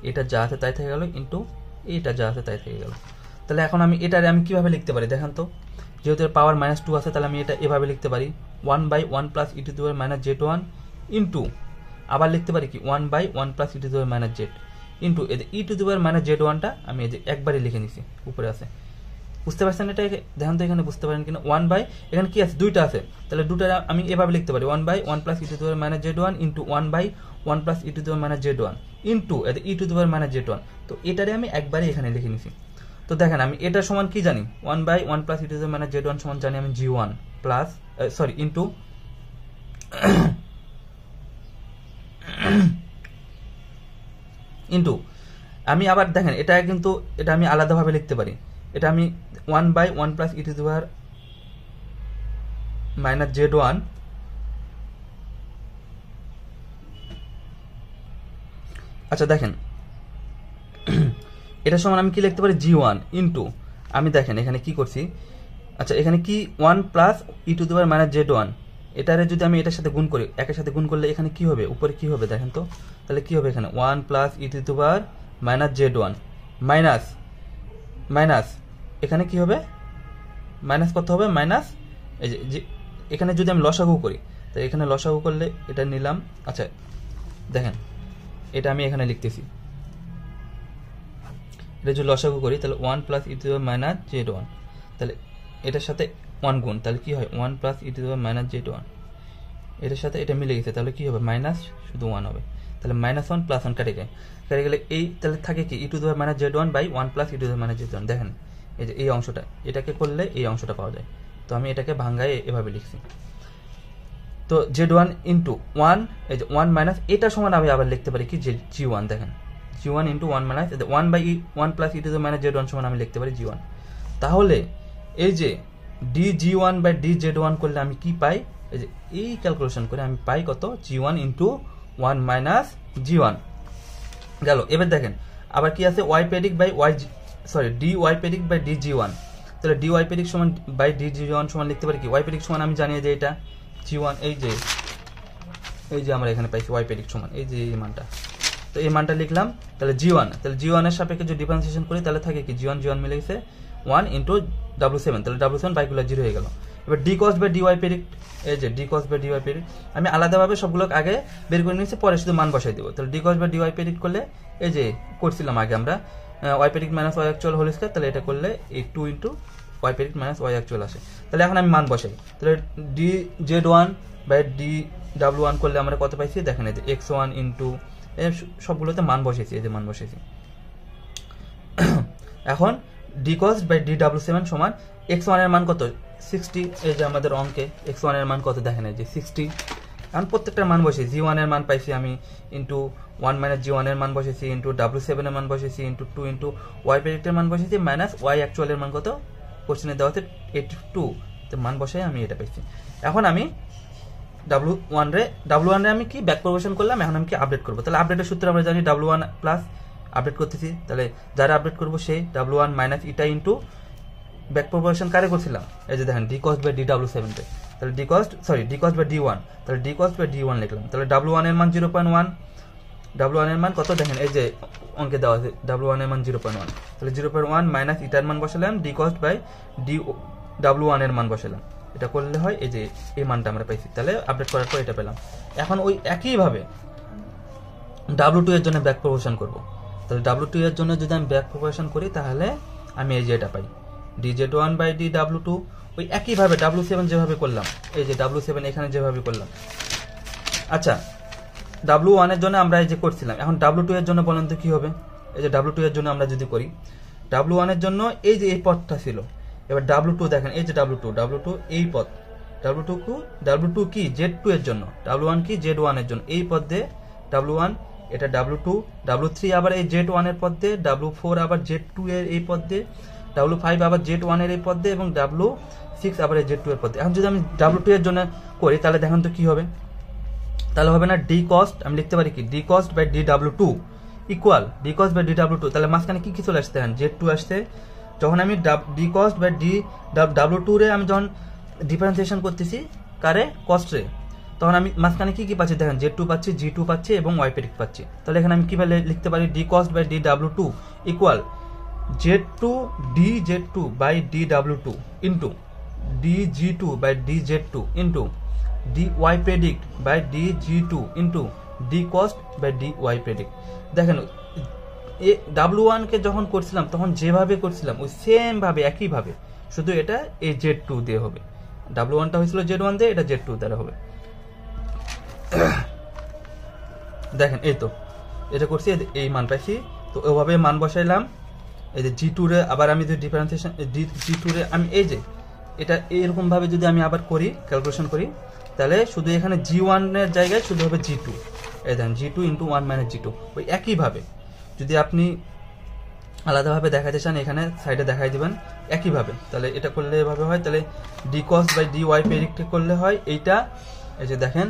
এটা যা আছে তাই থেকে গেল ইন্টু এইটা যা আছে তাই থেকে গেল। তাহলে এখন আমি এটারে আমি কিভাবে লিখতে পারি দেখেন তো, যেহেতু পাওয়ার -2 আছে তাহলে আমি এটা এভাবে লিখতে পারি 1/1 plus E to the power minus Z one into, আবার লিখতে পারি কি 1/1 plus E to the power minus Z into এই যে E to the power minus Z ওয়ানটা আমি এই যে একবারই লিখে নিছি উপরে আছে, বুঝতে পারছেন এটা? দেখেন তো এখানে বুঝতে পারেন কিনা, 1 এখানে কি আছে দুইটা আছে, তাহলে দুটা আমি এভাবে লিখতে পারি 1/1 plus E to the power minus Z one into 1/1 plus E to the power minus Z one into E to the power minus Z one. তো এটারে আমি একবারই এখানে লিখে নিছি। তো দেখেন আমি এটা সমান কি জানি, 1/1 plus E to the power minus Z one সমান জানি আমি G one plus sorry into into আমি আবার দেখেন এটা কিন্তু এটা আমি আলাদাভাবে লিখতে পারি, এটা আমি 1/1 plus E to the power minus Z one আচ্ছা দেখেন এটা সমান আমি কি লিখতে পারি জি1 ইন্টু, আমি দেখেন এখানে কি করছি, আচ্ছা এখানে কি 1 plus E to the power minus Z one, এটারে যদি আমি এটার সাথে গুণ করি, একের সাথে গুণ করলে এখানে কি হবে, উপরে কি হবে দেখেন তো, তাহলে কি হবে এখানে 1 plus E to the power minus Z one minus minus এখানে কি হবে মাইনাস কত হবে মাইনাস, এই যে এখানে যদি আমি লসাগু করি, তো এখানে লসাগু করলে এটা নিলাম, আচ্ছা দেখেন এটা আমি এখানে লিখতেছি, এটা যদি লসাগু করি তাহলে 1 plus E to the power minus Z one, তাহলে এটার সাথে 1 গুণ, তাহলে কি হয় 1 plus E to the power minus Z one, এটার সাথে এটা মিলে গেছে, তাহলে কি হবে মাইনাস শুধু 1 হবে, তাহলে -1 + 1 কেটে গেলে এই তাহলে থাকে কি E to the power minus Z one by 1 plus E to the power minus Z one. দেখেন এই যে এই অংশটা, এটাকে করলে এই অংশটা পাওয়া যায়, তো আমি এটাকে ভাঙায় এভাবে লিখছি। তো জেড ওয়ান ইন্টু 1, এই যে 1 মাইনাস এটা সমান আমি আবার লিখতে পারি কি জি ওয়ান, দেখেন G one into 1 minus 1 plus E to the power minus Z one সমান আমি লিখতে পারি জি1। তাহলে এই যে D G one by D Z one করলে আমি কি পাই, এই যে এই ক্যালকুলেশন করে আমি পাই কত জি1 ইন্টু 1 মাইনাস জি1 গেল। এবার দেখেন আবার কি আছে Y predict by Y sorry D Y predict by D G one, তাহলে ডি ওয়াই পেডিক সমান বাই ডি জি1 সমান লিখতে পারি কি ওয়াই পেডিক সমান আমি জানি যে এটা জি1, এই যে আমরা এখানে পাইছি ওয়াই পেডিক সমান এই যে এই মানটা, তো এই মানটা লিখলাম, তাহলে জি1 এর সাপেক্ষে যদি ডিফারেন্সিয়েশন করি তাহলে থাকে কি জি1 মিলে গেছে 1 ইন্টু W7, তাহলে W7 বাইগুলো 0 হয়ে গেল। এবার D cos by D Y predict, এই যে D cos by D Y predict আমি আলাদাভাবে সবগুলো আগে বের করে নিয়েছি, পরে শুধু মান বসাই দেবো। তাহলে D cos by D Y predict করলে এই যে করছিলাম আগে আমরা Y predict minus Y actual whole square, তাহলে এটা করলে এই 2 into Y predict minus Y actual আসে। তাহলে এখন আমি মান বসাই, তাহলে D Z one by D W1 করলে আমরা কত পাইছি দেখেন, এই যে x1 ইন্টু সবগুলোতে মান বসেছি, এই যে মান বসেছি। এখন D cos by D W7 সমান x1 এর মান কত 60, এই যে আমাদের অঙ্কে x1 এর মান কত দেখেন এই যে 60, এখন প্রত্যেকটার মান বসে জি1 এর মান পাইছি আমি ইন্টু 1 মাইনাস জি1 এর মান বসেছি ইন্টু W7 এর মান বসেছি ইন্টু 2 ইন্টু ওয়াই পেডিক্টের মান বসেছি মাইনাস ওয়াই অ্যাকচুয়াল এর মান কত কোশ্চেনে দেওয়া আছে 82, তো মান বসাই আমি এটা পাইছি। এখন আমি W1 রে আমি কি ব্যাক প্রপোর্শন করলাম, এখন আমি কি আপডেট করবো, তাহলে আপডেটের সূত্র আমরা জানি W1 প্লাস আপডেট করতেছি, তাহলে যারা আপডেট করবো সেই W1 minus eta into back proportion কারে করছিলাম, এই যে দেখেন D cost by D W7 তে, তাহলে ডি কস্ট বাই D1, তাহলে ডি কস্ট বাই D1 লিখলাম, তাহলে W1 এর মান 0.1, W1 এর মান কত দেখেন এই যে অঙ্কে দেওয়া আছে W1 এর মান 0.1, তাহলে 0.1 মাইনাস ইটার মান বসালাম D cost by D W1 এর মান বসালাম, এটা করলে হয় এই যে এই মানটা আমরা পাইছি, তাহলে আপডেট করার পর এটা পেলাম। এখন ওই একইভাবে W2 এর জন্য ব্যাক প্রপোর্শন করব, তাহলে W2 এর জন্য যদি আমি ব্যাক প্রপোর্শন করি তাহলে আমি এই যে এটা পাই dz1 বাই ডি W2, ওই একইভাবে W7 যেভাবে করলাম, এই যে W7 এখানে যেভাবে করলাম। আচ্ছা W1 এর জন্য আমরা এই যে করছিলাম, এখন W2 এর জন্য বলেন তো কি হবে, এই যে W2 এর জন্য আমরা যদি করি, W1 এর জন্য এই যে এই পথটা ছিল, এবার W2 দেখেন এই যে W2 এই পথ, W2 কি Z2 এর জন্য, W1 কি Z1 এর জন্য, এই পথ দিয়ে W1 এটা W2, W3 আবার এই Z1 এর পথ দিয়ে, W4 আবার Z2 এর এই পথ দিয়ে, W5 আবার Z1 এর এই পদে এবং W6 আবার এই Z2 এর পদে। এখন যদি আমি W2 এর জন্য করি তাহলে দেখেন তো কি হবে, তাহলে হবে না ডি কস্ট, আমি লিখতে পারি কি D cost by DW2 equal D cost by DW2, তাহলে মাঝখানে কি চলে আসছে দেখেন Z2 আসছে। যখন আমি ডি কস্ট বাই W2 রে আমি যখন ডিফারেন্সিয়েশন করতেছি কারে কস্ট রে, তখন আমি মাঝখানে কি পাচ্ছি দেখেন Z2 পাচ্ছি, G2 পাচ্ছি এবং Y প্রেডিক্ট পাচ্ছি। তাহলে এখানে আমি কিভাবে লিখতে পারি D cost by DW2 equal Z2 DZ2 by DW2 into DG2 by DZ2 into DY predict by DG2 into D cost by DY predict. দেখেন W1 কে যখন করছিলাম তখন যেভাবে করছিলাম ওই সেম ভাবে একইভাবে, শুধু এটা এই Z2 দিয়ে হবে। W1 টা হয়েছিল Z1 দিয়ে, এটা Z2 দ্বারা হবে। দেখেন এই তো এটা করছি, এই মান পাইছি। তো ওভাবে মান বসাইলাম। এই যে G2 রে আবার আমি যদি ডিফারেন্সিয়েশন G2 রে আমি এই যে এটা এরকম ভাবে যদি আমি আবার করি ক্যালকুলেশন করি, তাহলে শুধু এখানে G1 এর জায়গায় শুধু হবে G2। এই দেখেন G2 ইন্টু 1 মাইনাস G2। ওই একইভাবে যদি আপনি আলাদাভাবে দেখাতে চান এখানে সাইডে দেখাই দিবেন একইভাবে, তাহলে এটা করলে এভাবে হয়। তাহলে D cost by DY predict করলে হয় এইটা, এই যে দেখেন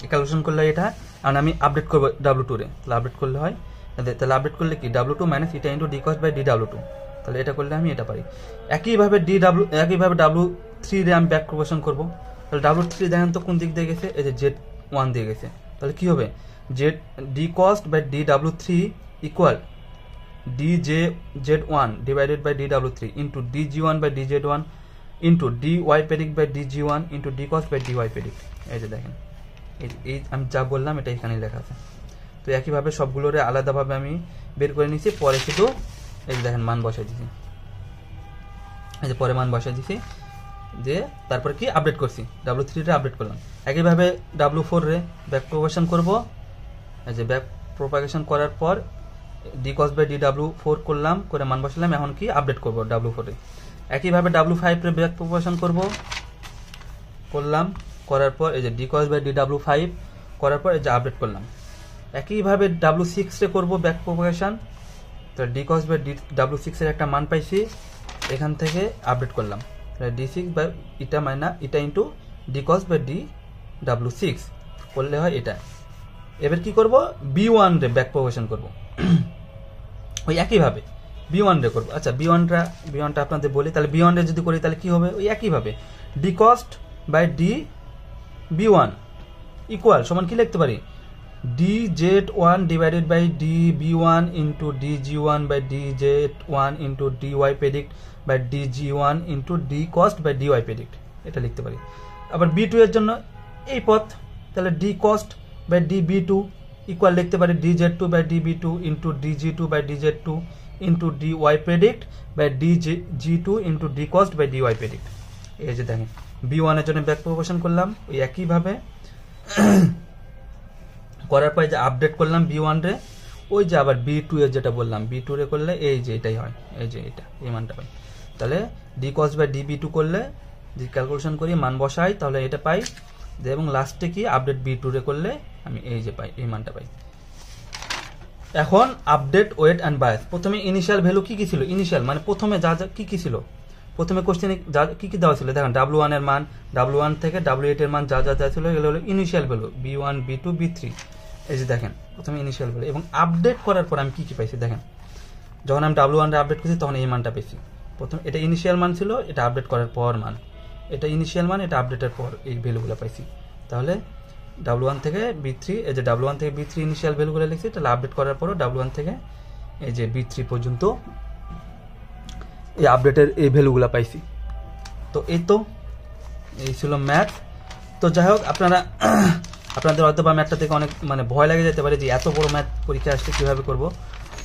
ক্যালকুলেশন করলে এটা। আর আমি আপডেট করবো W2 রে, তাহলে আপডেট করলে হয়, তাহলে আপডেট করলে কি W2 মাইনাস এটা into D cost by DW2, তাহলে এটা করলে আমি এটা পারি। একইভাবে W3 রে আমি ব্যাক প্রপোর্শন করবো, তাহলে W3 দেখেন তো কোন দিক দিয়ে গেছে, এই যে Z1 দিয়ে গেছে। তাহলে কি হবে D cost by DW3 equal DZ1 divided by DW3 into DG1 by DZ1 into DY predict by DG1 into D cost by DY predict. এই যে দেখেন এই আমি যা বললাম এটা এখানে লেখা আছে। তো একইভাবে সবগুলোরে আলাদাভাবে আমি বের করে নিয়েছি, পরে শুধু এই যে দেখেন মান বসাই দিয়েছি, এই যে পরে মান বসাই দিয়েছি, যে তারপর কি আপডেট করছি W3 রে আপডেট করলাম। একইভাবে W4 রে ব্যাক প্রপাগেশন করব, এই যে ব্যাক প্রপাগেশন করার পর ডি কস্ট বাই DW4 করলাম, করে মান বসালাম। এখন কি আপডেট করব W4 রে। একইভাবে W5 রে ব্যাক প্রপাগেশন করলাম, করার পর এই যে ডি কস্ট বাই DW5 করার পর এই যে আপডেট করলাম। একইভাবে W6 রে করব ব্যাক প্রপাগেশন, তো ডি কস্ট বাই W6 এর একটা মান পাইছি, এখান থেকে আপডেট করলাম D6 by eta minus eta into D cost by DW6 করলে হয় এটা। এবার কি করব B1 রে ব্যাক প্রপাগেশন করব, ওই একইভাবে B1 রে করব। আচ্ছা B1টা আপনাদের বলি, তাহলে B1 রে যদি করি তাহলে কি হবে, ওই একইভাবে D cost by DB1 equal সমান কি লিখতে পারি DZ1 divided by DB1 into DG1 by DZ1 into DY predict by DG1 into D cost by DY predict, এটা লিখতে পারি। আবার B2 এর জন্য এই পথ, তাহলে D cost by DB2 equal লিখতে পারি DZ2 by DB2 into DG2 by DZ2 into DY predict by DG2 into D cost by DY predict. এই যে দেখেন B1 এর জন্য ব্যাক প্রপোর্শন করলাম, ওই একইভাবে করার পর যে আপডেট করলাম B1 রে, ওই যে আবার B2 এর যেটা বললাম B2 রে করলে এই যে এটাই হয়, এই যে এটা এই মানটা পাই। তাহলে ডি কস্ট বাই DB2 করলে যে ক্যালকুলেশন করি মান বসাই তাহলে এটা পাই, এবং লাস্টে কি আপডেট B2 রে করলে আমি এই যে পাই, এই মানটা পাই। এখন আপডেট ওয়েট অ্যান্ড বায়াস। প্রথমে ইনিশিয়াল ভ্যালু কি ছিল, ইনিশিয়াল মানে প্রথমে যা যা কি ছিল, প্রথমে কোশ্চেনে যা কি দেওয়া ছিল দেখেন W1 এর মান, W1 থেকে W8 এর মান যা ছিল এগুলো হলো initial value B1 B2 B3। এই যে দেখেন প্রথমে ইনিশিয়াল ভ্যালু, এবং আপডেট করার পর আমি কি পাইছি দেখেন, যখন আমি W1 রে আপডেট করছি তখন এই মানটা পেয়েছি। প্রথম এটা ইনিশিয়াল মান ছিল, এটা আপডেট করার পর মান, এটা ইনিশিয়াল মান, এটা আপডেটের পর এই ভ্যালুগুলো পাইছি। তাহলে W1 থেকে B3, এই যে W1 থেকে B3 ইনিশিয়াল ভ্যালুগুলো লিখছি, তাহলে আপডেট করার পরও W1 থেকে এই যে B3 পর্যন্ত এই আপডেটের এই ভ্যালুগুলো পাইছি। তো এই ছিল ম্যাথ। তো যাই হোক আপনাদের হয়তো বা ম্যাথটা থেকে অনেক মানে ভয় লাগে যেতে পারে যে এত বড় ম্যাথ পরীক্ষা আসলে কীভাবে করব।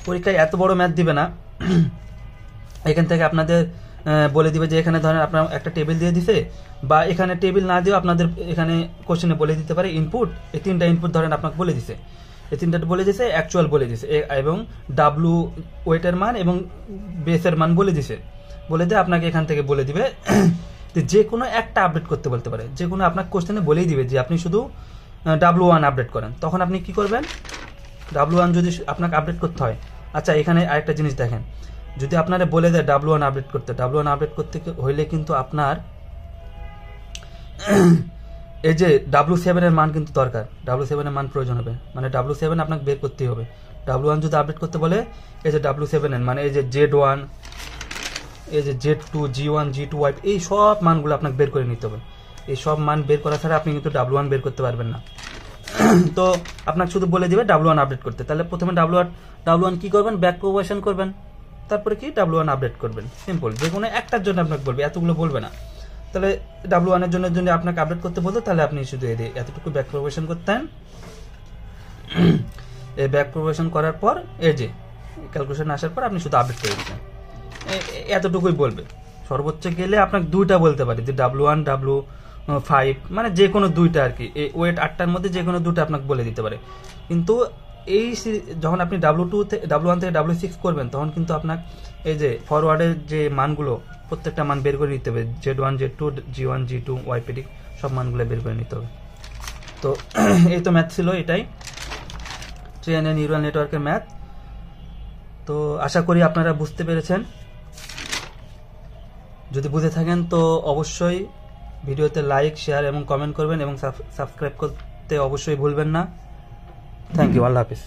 পরীক্ষায় এত বড় ম্যাথ দিবে না, এখান থেকে আপনাদের বলে দিবে যে এখানে ধরেন আপনার একটা টেবিল দিয়ে দিছে, বা এখানে টেবিল না দিয়েও আপনাদের এখানে কোশ্চেনে বলে দিতে পারে ইনপুট, এই তিনটা ইনপুট ধরেন আপনাকে বলে দিছে, এই তিনটা বলে দিছে, অ্যাকচুয়াল বলে দিছে, এবং ডাব্লু ওয়েটের মান এবং বেসের মান বলে দিছে, বলে দিয়ে আপনাকে এখান থেকে বলে দিবে যে কোনো একটা আপডেট করতে বলতে পারে, যে কোনো আপনার কোশ্চেনে বলেই দিবে যে আপনি শুধু W1 আপডেট করেন। তখন আপনি কি করবেন, W1 যদি আপনাকে আপডেট করতে হয়। আচ্ছা এখানে আরেকটা জিনিস দেখেন, যদি আপনারা বলে দেয় W1 আপডেট করতে, W1 আপডেট করতে হইলে কিন্তু আপনার এই যে W7 এর মান কিন্তু দরকার, W7 এর মান প্রয়োজন হবে, মানে W7 আপনাকে বের করতেই হবে। W1 যদি আপডেট করতে বলে এই যে W7 এর মানে এই যে Z1, এই যে Z2, G1, G2, Y, এই সব মানগুলো আপনাকে বের করে নিতে হবে। এই সব মান বের করা ছাড়া আপনি কিন্তু W1 বের করতে পারবেন না। তো আপনাকে শুধু বলে দিবে W1 আপডেট করতে, তাহলে প্রথমে W1 কি করবেন, ব্যাক প্রপাগেশন করবেন, তারপরে কি W1 আপডেট করবেন, সিম্পল। যে কোনো একটার জন্য আপনাকে বলবে, এতগুলো বলবে না। তাহলে W1 এর জন্য যদি আপনাকে আপডেট করতে বলতো, তাহলে আপনি শুধু এতটুকু ব্যাক প্রপাগেশন করতেন। এই ব্যাক প্রপাগেশন করার পর এই যে ক্যালকুলেশন আসার পর আপনি শুধু আপডেট করে দিতেন, এতটুকুই বলবে। সর্বোচ্চ গেলে আপনাকে দুইটা বলতে পারি, যে W1, W5, মানে যে কোনো দুইটা আর কি, এই ওয়েট 8টার মধ্যে যে কোনো দুটো আপনাকে বলে দিতে পারে। কিন্তু এই যখন আপনি W1 থেকে W6 করবেন, তখন কিন্তু আপনার এই যে ফরওয়ার্ডের যে মানগুলো প্রত্যেকটা মান বের করে নিতে হবে, Z1, Z2, G1, G2, YPD সব মানগুলো বের করে নিতে হবে। তো এই তো ম্যাথ ছিল, এটাই ট্রেন এন্ড নিউরাল নেটওয়ার্কের ম্যাথ। তো আশা করি আপনারা বুঝতে পেরেছেন। যদি বুঝে থাকেন তো অবশ্যই ভিডিওতে লাইক, শেয়ার এবং কমেন্ট করবেন, এবং সাবস্ক্রাইব করতে অবশ্যই ভুলবেন না। থ্যাংক ইউ, আল্লাহ হাফিজ।